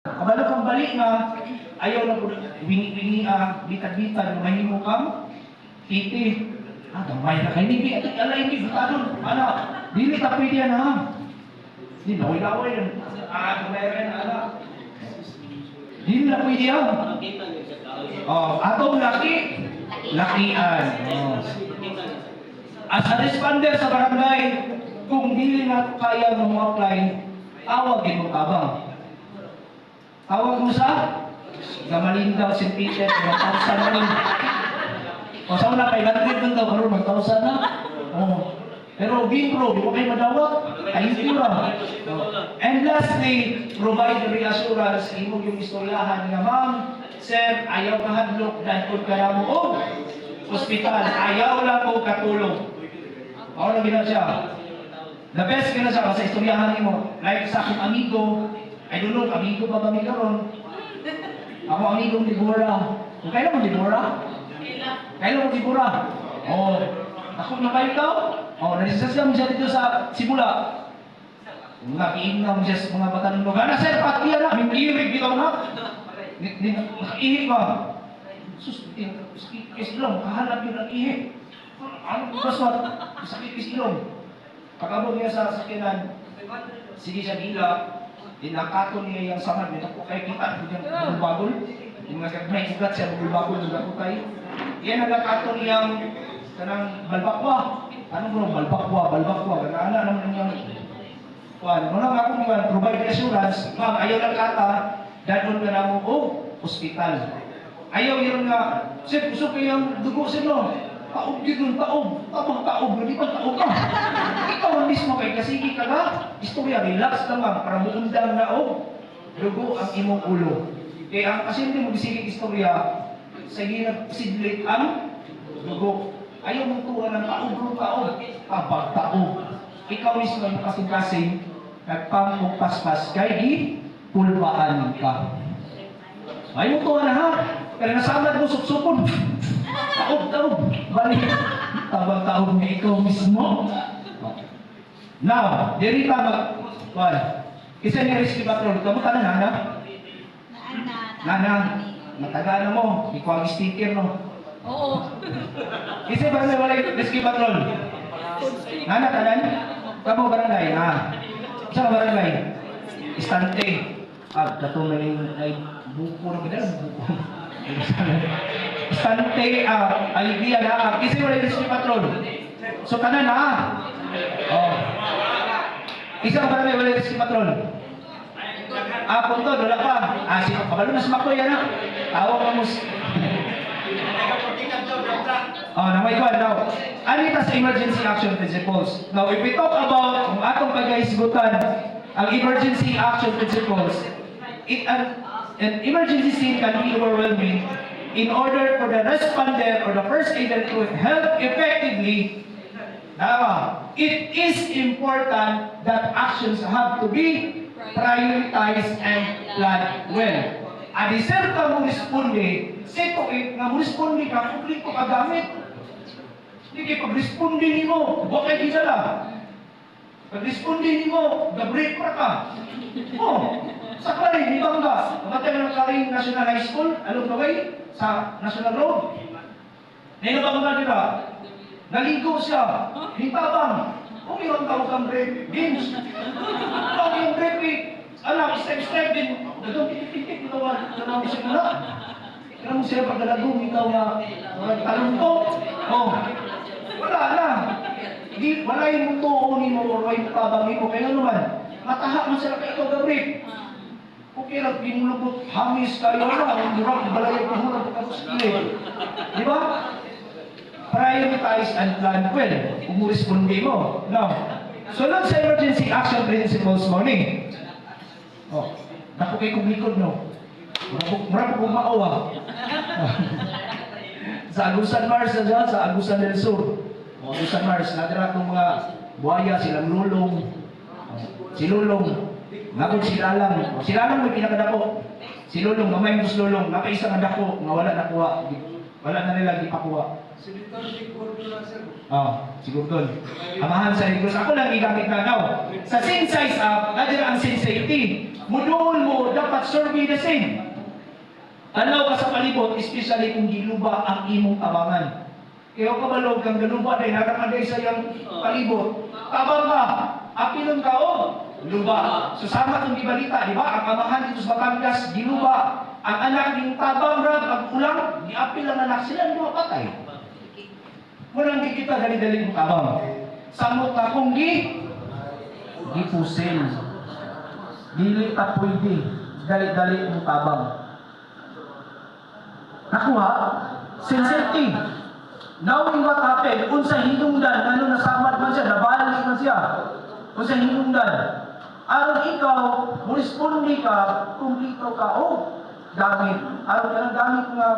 Kabalo kang balik nga, ayaw na po, wingi-wingi, bitag-bitag, na mahimo kang titi. Damay na kayo, hindi, hindi, bitadon, dili ta pwede yan, ha? Hindi, laway-laway yan. Damay rin, dili na pwede yan. Atong lakian. As a responder sa barangay, kung dili na kaya mo apply, tawagin mo tabang. Tawag mo sa Gamalindaw, St. Peter, 1,000 na rin. O sa una, 500 doon daw, karoon, 1,000 na. Pero being pro, di ko kayo madawag, ayun ko lang. And lastly, provide reassurance, imong yung istoryahan nga, ma'am, sir, ayaw ka hadlok, dahil ka na mo, hospital, ayaw lang ko katulong. Ako na gina siya. The best gina siya, kasi istoryahan mo, like sa akong amigo, I don't know, amigo ba kami karon? Ako amigong Deborah. Kung kailan mo Deborah? Kailan mo Deborah? Ako na kayo daw? Narisasya mo siya dito sa simula. Nakiinam mo siya sa mga batanong mo. Gana sir, pati yan na, may irig dito na. Nakaihig ba? Sus, islong, kahanap yun ang ihig. Ano ba sa sakit islong? Pagkabog niya sa sakinan, sige siya gila. Dinakato niya yung samad, may ako kayo kita, hindi niya bulbagol. Yung mga may ugat siya, bulbagol, hindi ako kayo. Yan nagkakato niyang kanang balbakwa. Ano bro, balbakwa. Ganaana naman niyang kuhan. Muna nga ako mga provide assurance, ma'am, ayaw lang kata, dadon ka na mo, hospital. Ayaw yun nga, sir, gusto ko yung dugo sir, no? Taog yun, taog, hindi pa taog ka. Ikaw ang mismo kay kasigi ka na, istorya, relax ka lang, para muundang na dugo ang imong ulo. Kaya ang kasi hindi mo bisigig istorya, sa ginag-sidlit ang dugo. Ayaw mong tuwa ng taog, taog. Ikaw mismo ang kasing-kasing, nagpapaspas, kaya pulpaan ka. Ayaw mong tuwa na ha, pero nasamad mo supsupon. Taog, balik. Tabang-taog na ikaw mismo. Now, diri pa isa ni Rescue Patrol, kamu ka na, Nana, mataga na mo, ikaw ang sticker, no? Oo. Isa ba na wala Rescue Patrol? Nana, tanan? Kamu barangay, Isa barangay? Istante. Katumaling ay buko na ba buko? Istante, Alivia na, kasi wala yung Rescue Patrol. So, kanan na, Isang barangay wala yung Rescue Patrol. Punto, wala pa. Sige, pagalo na sumakto yan, Tawag ka mo. Namay ko, now. Anita sa emergency action principles. Now, if we talk about kung atong pagkaisgutan ang emergency action principles, an emergency scene can be overwhelming. In order for the responder or the first aider to help effectively, it is important that actions have to be prioritized and planned well. Adiser ka mo responde, seto nga mo responde ka, publiko ka gamit. Hindi kayo pag-responde nimo, huwag kayo ginala. Pag-responde nimo, ga-break ka. Sa Karin, di bangga. Namatay ng Karin National High School, along the way, sa National Road. Nainabangga nila. Naligo siya. Hintabang. Mayroon tawag kang break. Games. Tawag yung break. Step din. Dadong titik-titik. Tanawag siya mula. Kaya mo siya pagdalagong. Ikaw na taluntok. Wala na. Wala yung tuunin mo or yung tabangin mo. Kaya naman, mataha mo sila kaya ito ga-break. Okay lang, pinulubot, hamis kayo na, ang durang, balay ko muna pagkakaskili. Di ba? Prioritize and plan well. Umuresponde mo. Now, sunod sa emergency action principles mo ni. Naku kayo kumikod, no? Mura po kumao, Sa Agusan Mars na dyan, sa Agusan del Sur. Agusan Mars, natira itong mga buhaya, silang lulong. Si Lulong. Ngapon si Lalang. Si Lalang may pinakadako. Si Lulong, mamay mo si Lulong. Nakaisa nga dako, nga wala nakuha. Wala na nila gipakuha. Siguro doon. Amahan sa Negros. Ako lang igamit na daw. Sa Sensize app, nadira ang sensity. Modul mo, dapat dapat survey the same. Tanaw ka sa palibot, especially kung giluba ang imong tabangan. Kaya kabalog kang galuba din, haramaday sa iyang palibot. Tabang ka, apilon ka o, luba. So sama itong gibalita, di ba? Ang amahan dito sa Batangas, giluba. Ang anak ng tabang ra, pag-ulang, giapil ang anak sila, mga patay. Munang kikita dali-dali ng tabang. Samot na kung gipusin. Dili ka pwede, dali-dali ng tabang. Nakuha, sensitive. Knowing what happened, unsa hinungdan, ano nasamad man siya, nabalik man siya. Unsa hinungdan. Aron ikaw, muresponde ka, kung ikaw ka, gamit. Aron ka ng gamit nga